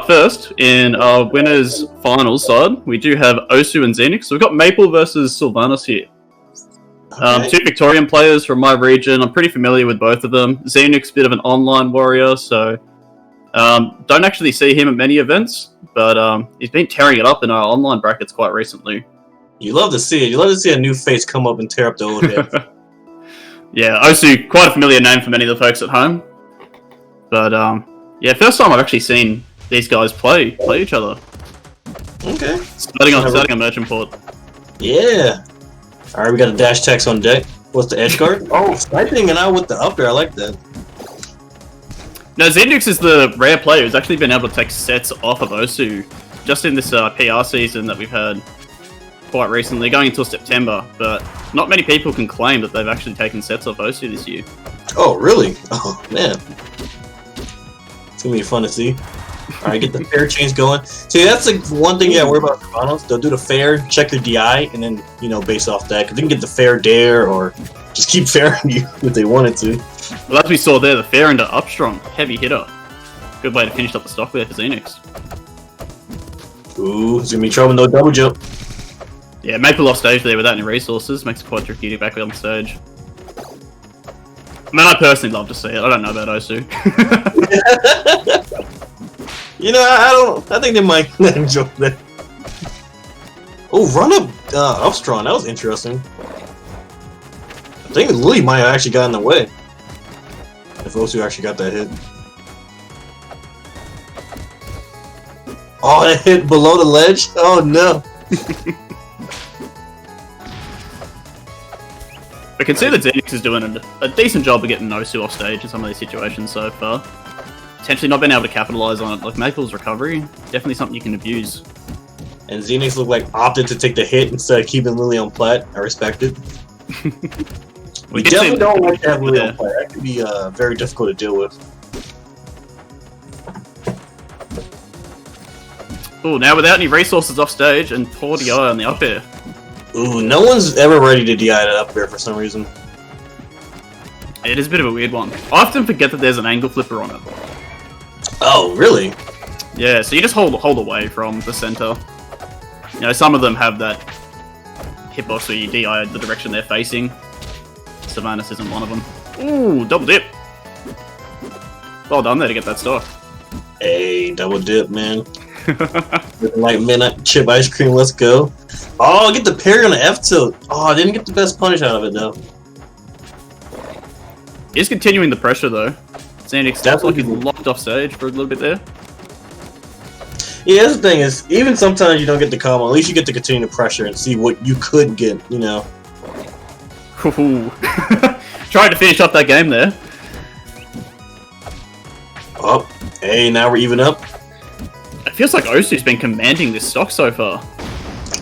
up first in our winners finals side, we do have OSU and Xenix. So we've got Maple versus Sylvanas here. Okay. Two Victorian players from my region. I'm pretty familiar with both of them. Xenix, bit of an online warrior, so don't actually see him at many events, but he's been tearing it up in our online brackets quite recently. You love to see it. You love to see a new face come up and tear up the old head. Yeah, OSU, quite a familiar name for many of the folks at home. But yeah, first time I've actually seen these guys play each other. Okay. Starting a merchant port. Yeah. Alright, we got a dash text on deck. What's the edge guard? Oh, sniping and out with the up there. I like that. Now, Xenix is the rare player who's actually been able to take sets off of OSU just in this PR season that we've had quite recently, going until September. But not many people can claim that they've actually taken sets off OSU this year. Oh, really? Oh, man. It's gonna be fun to see. Alright, get the fair chains going. See, that's the one thing you gotta worry about Sylvanas. They'll do the fair, check their DI, and then, base off that. Because they can get the fair dare, or just keep fairing you if they wanted to. Well, as we saw there, the fair into Upstrong, heavy hitter. Good way to finish up the stock there for Xenix. Ooh, it's gonna be trouble, no double jump. Yeah, Maple off stage there without any resources makes it quite tricky to get back on stage. I mean, I personally love to see it. I don't know about OSU. I think they might enjoy that. Oh, run up Upstrong. That was interesting. I think Lily might have actually got in the way. If OSU actually got that hit. Oh, that hit below the ledge? Oh, no. I can see that Xenix is doing a decent job of getting OSU off stage in some of these situations so far. Potentially not being able to capitalize on it. Like Maple's recovery, definitely something you can abuse. And Xenix looked like opted to take the hit instead of keeping Lily on plat. I respect it. We definitely don't like to have Lily on plat. That can be very difficult to deal with. Oh, now without any resources off stage and poor DI on the up air. Ooh, no one's ever ready to DI that up there for some reason. It is a bit of a weird one. I often forget that there's an angle flipper on it. Oh, really? Yeah, so you just hold away from the center. Some of them have that hitbox where you DI the direction they're facing. Sylvanas isn't one of them. Ooh, double dip. Well done there to get that stock. Hey, double dip, man. Looking like midnight chip ice cream, let's go. Oh, get the parry on the F tilt. Oh, I didn't get the best punish out of it, though. He's continuing the pressure, though. Xenix looks like he's locked off stage for a little bit there. Yeah, that's the thing is, even sometimes you don't get the combo, at least you get to continue the pressure and see what you could get, Ooh. Trying to finish up that game there. Oh, hey, now we're even up. It feels like OSU's been commanding this stock so far.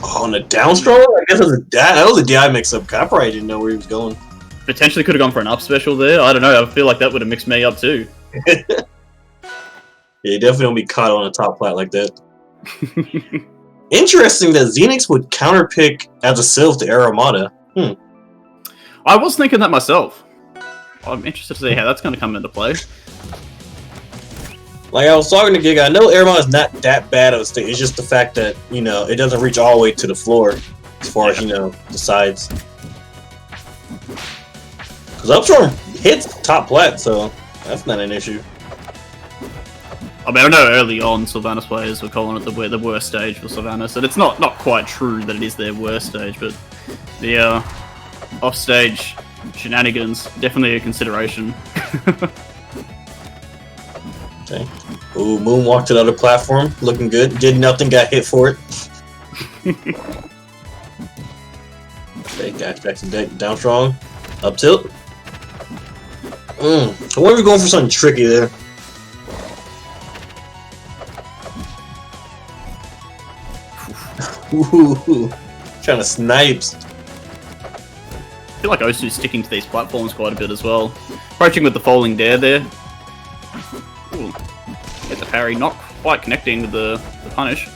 Oh, on the downstroke? I guess that was a DI mix-up. I probably didn't know where he was going. Potentially could have gone for an up special there. I don't know. I feel like that would have mixed me up too. Yeah, you definitely don't be caught on a top plat like that. Interesting that Xenix would counterpick as a Sylph to Armada. I was thinking that myself. I'm interested to see how that's going to come into play. Like I was talking to Giga, I know Armada's not that bad of a state. It's just the fact that, it doesn't reach all the way to the floor as far as, the sides. Because Upstrong hits top plat, so that's not an issue. I mean, I know early on Sylvanas players were calling it the worst stage for Sylvanas, and it's not quite true that it is their worst stage, but the off-stage shenanigans definitely a consideration. Okay. Ooh, moonwalk to the other platform, looking good. Did nothing, got hit for it. Okay, dash back to deck, down strong, up tilt. I wonder if we're going for something tricky there. Ooh, trying to snipes. I feel like OSU's sticking to these platforms quite a bit as well. Approaching with the falling dare there. Ooh. Get the parry, not quite connecting with the punish.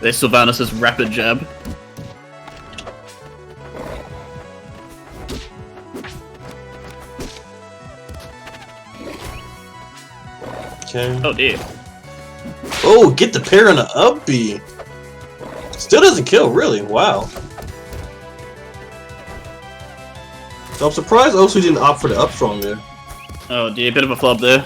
There's Sylvanas' rapid jab. Okay. Oh dear. Oh, get the pair on the up B. Still doesn't kill, really. Wow. So I'm surprised OSU didn't opt for the up strong there. Oh dear, bit of a flub there.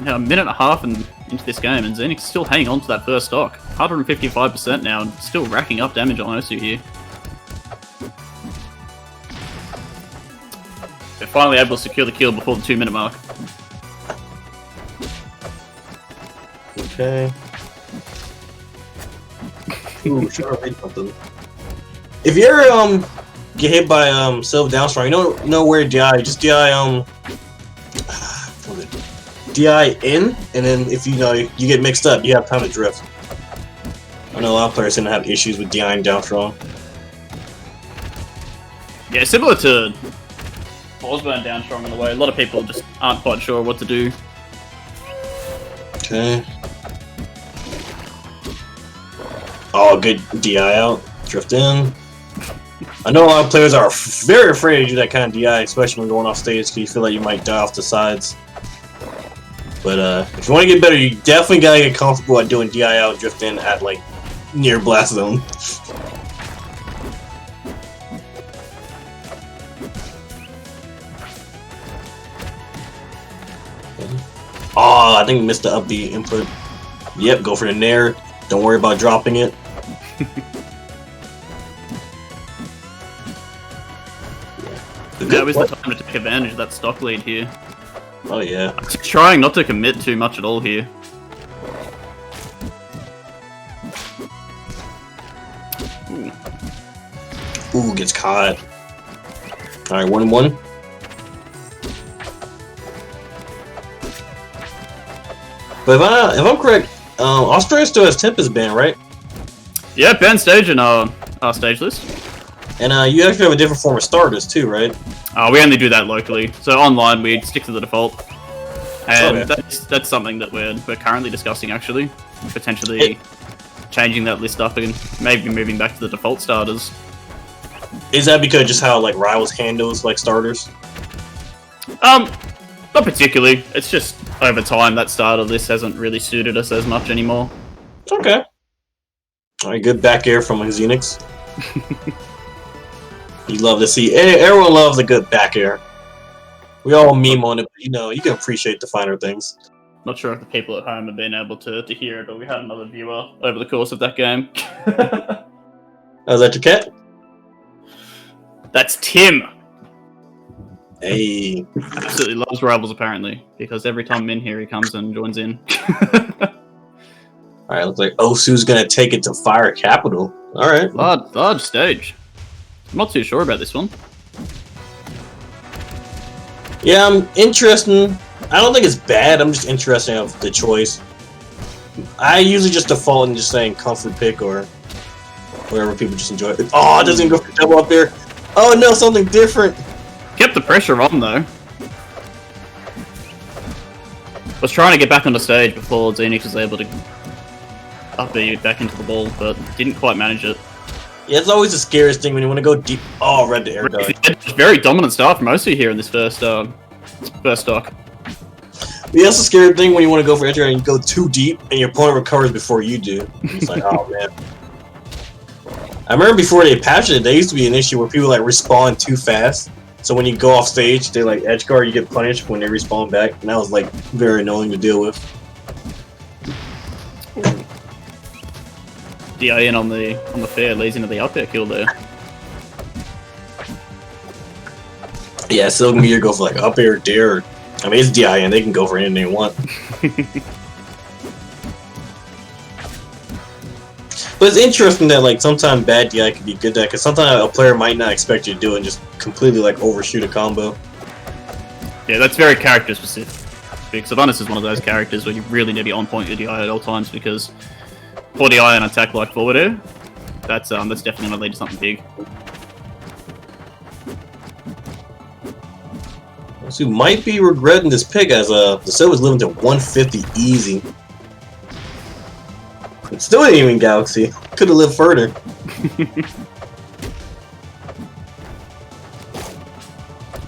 Now a minute and a half into this game, and Xenix is still hanging on to that first stock. 155% now, and still racking up damage on OSU here. They're finally able to secure the kill before the 2-minute mark. Okay. Ooh, sure, I made something. If you ever get hit by Silver Downstrong, you don't know where to DI. Just DI DI in, and then if you get mixed up, you have time to drift. I know a lot of players tend to have issues with DIing Downstrong. Yeah, similar to Osborne Downstrong in the way. A lot of people just aren't quite sure what to do. Okay. Oh, good DI out. Drift in. I know a lot of players are very afraid to do that kind of DI, especially when going off stage, because you feel like you might die off the sides. But if you want to get better, you definitely gotta get comfortable at doing DI out, drift in at like near blast zone. Oh, I think we missed the up B input. Yep, go for the nair. Don't worry about dropping it. Now is the time to take advantage of that stock lead here. Oh yeah. Just trying not to commit too much at all here. Ooh, gets caught. Alright, 1-1. But if I'm correct, Australia still has Tempest ban, right? Yeah, ban stage in our stage list. And you actually have a different form of starters too, right? We only do that locally. So online, we stick to the default. And Okay. that's something that we're currently discussing, actually. Potentially changing that list up and maybe moving back to the default starters. Is that because just how like Rivals handles like starters? Not particularly. It's just over time that starter list hasn't really suited us as much anymore. Okay. Alright, good back air from Xenix. You love to see. Everyone loves a good back air. We all meme on it, but you can appreciate the finer things. Not sure if the people at home have been able to hear it, but we had another viewer over the course of that game. Oh, is that your cat? That's Tim. Hey. Absolutely loves Rivals, apparently, because every time I'm in here, he comes and joins in. Alright, looks like OSU's gonna take it to Fire Capital. Alright. Large stage. I'm not too sure about this one. Yeah, I'm interested. I don't think it's bad. I'm just interested in the choice. I usually just default in just saying comfort pick or whatever people just enjoy. Oh, it doesn't go for double up there. Oh no, something different. Kept the pressure on, though. Was trying to get back on the stage before Xenix was able to up B back into the ball, but didn't quite manage it. Yeah, it's always the scariest thing when you want to go deep. Oh, read the air guard. Very dominant start from OSU here in this first stock. Yeah, that's the scary thing when you want to go for entry and you go too deep and your opponent recovers before you do. It's like, oh man. I remember before they patched it, there used to be an issue where people like respawn too fast. So when you go off stage, they like edge guard, you get punished when they respawn back, and that was like very annoying to deal with. DI in on the fair leads into the up air kill there. Yeah, Silver Meteor go for like up air, dare. I mean, it's DI and they can go for anything they want. But it's interesting that like sometimes bad DI can be good at, because sometimes a player might not expect you to do it and just completely like overshoot a combo. Yeah, that's very character specific. Because Sylvanas is one of those characters where you really need to be on point with DI at all times, because for DI and attack like forward air, that's definitely gonna lead to something big. So you might be regretting this pick, as the Silver's living to 150 easy. It still ain't even Galaxy. Could have lived further.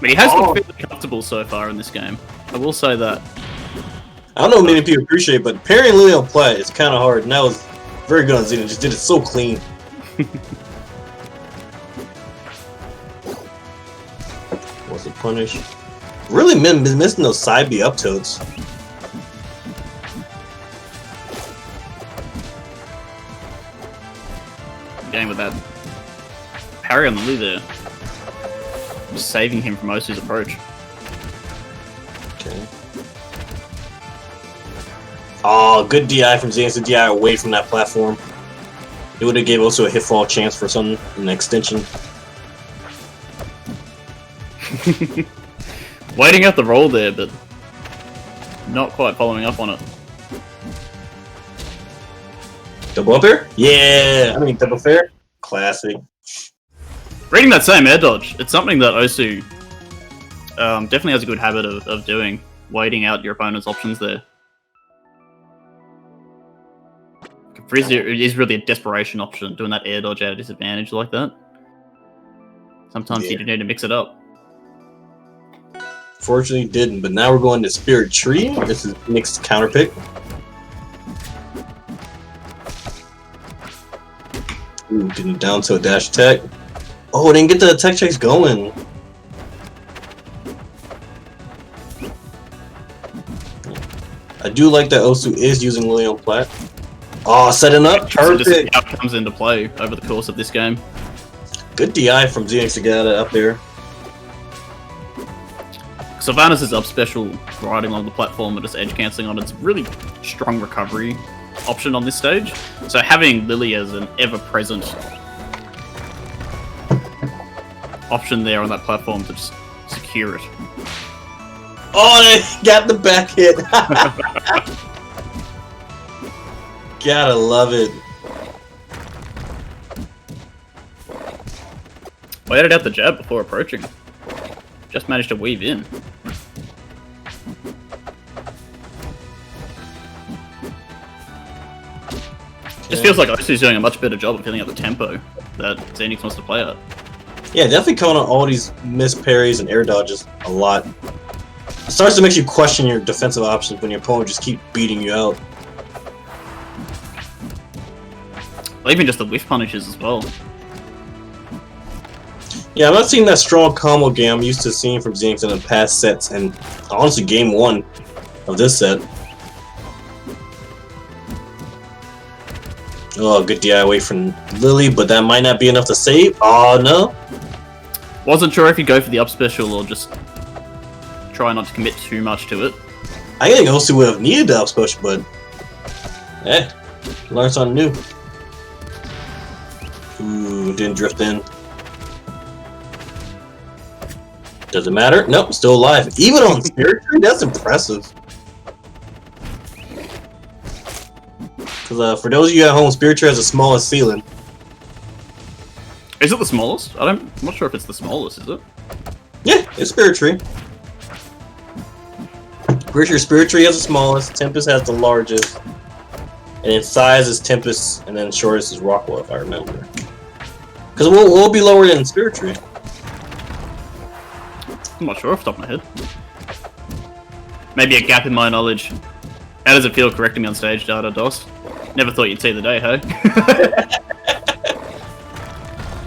But he has looked fairly comfortable so far in this game. I will say that. I don't know if many people appreciate, but parrying Lily on play is kind of hard, and that was very good on Xenix. Just did it so clean. What's the punish? Really missing those side B up tilts. Game with that parry on the Lily there. Just saving him from OSU's approach. Okay. Oh, good DI from Xenix to DI away from that platform. It would have gave OSU a hit fall chance for something in the extension. Waiting out the roll there, but not quite following up on it. Double up air? Yeah! I mean, double fair? Classic. Reading that same air dodge, it's something that OSU definitely has a good habit of doing, waiting out your opponent's options there. Frizzy is really a desperation option, doing that air dodge at a disadvantage like that. Sometimes you do need to mix it up. Fortunately, didn't, but now we're going to Spirit Tree. This is Nick's counter pick. Ooh, getting down to a dash attack. Oh, didn't get the attack checks going. I do like that OSU is using Lily on plat. Oh, setting up. Perfect. How it comes into play over the course of this game. Good DI from Xenix to get up there. Sylvanas' up special riding along the platform and just edge cancelling on it's really strong recovery option on this stage. So having Lily as an ever-present option there on that platform to just secure it. Oh, they got the back hit. Gotta love it. Waited out the jab before approaching. Just managed to weave in. Just feels like OSU's doing a much better job of filling out the tempo that Xenix wants to play at. Yeah, definitely calling out all these missed parries and air dodges a lot. It starts to make you question your defensive options when your opponent just keep beating you out. Or even just the whiff punishes as well. Yeah, I'm not seeing that strong combo game I'm used to seeing from Xenix in the past sets, and honestly, game 1 of this set. Oh, good DI away from Lily, but that might not be enough to save. Oh, no. Wasn't sure if you go for the up special or just try not to commit too much to it. I think OSU would have needed the up special, but learn something new. Ooh, didn't drift in. Doesn't matter. Nope, still alive. Even on Spirit Tree, that's impressive. Because for those of you at home, Spirit Tree has the smallest ceiling. Is it the smallest? I'm not sure if it's the smallest, is it? Yeah, it's Spirit Tree. Pretty sure Spirit Tree has the smallest, Tempest has the largest, and in size is Tempest, and then shortest is Rockwell, if I remember. Because we'll be lower than Spirit Tree. I'm not sure off the top of my head. Maybe a gap in my knowledge. How does it feel correcting me on stage, Data DOS? Never thought you'd see the day, hey?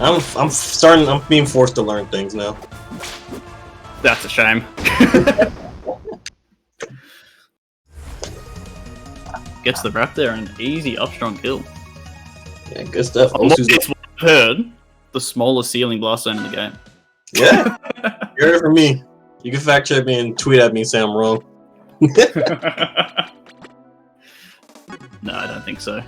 I'm being forced to learn things now. That's a shame. Gets the wrap there and an easy up strong kill. Yeah, good stuff. It's what I've heard, the smallest ceiling blast zone in the game. Yeah, you heard it from me. You can fact check me and tweet at me and say I'm wrong. No, I don't think so.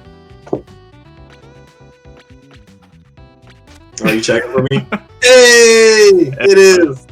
Are you checking for me? Hey, it is.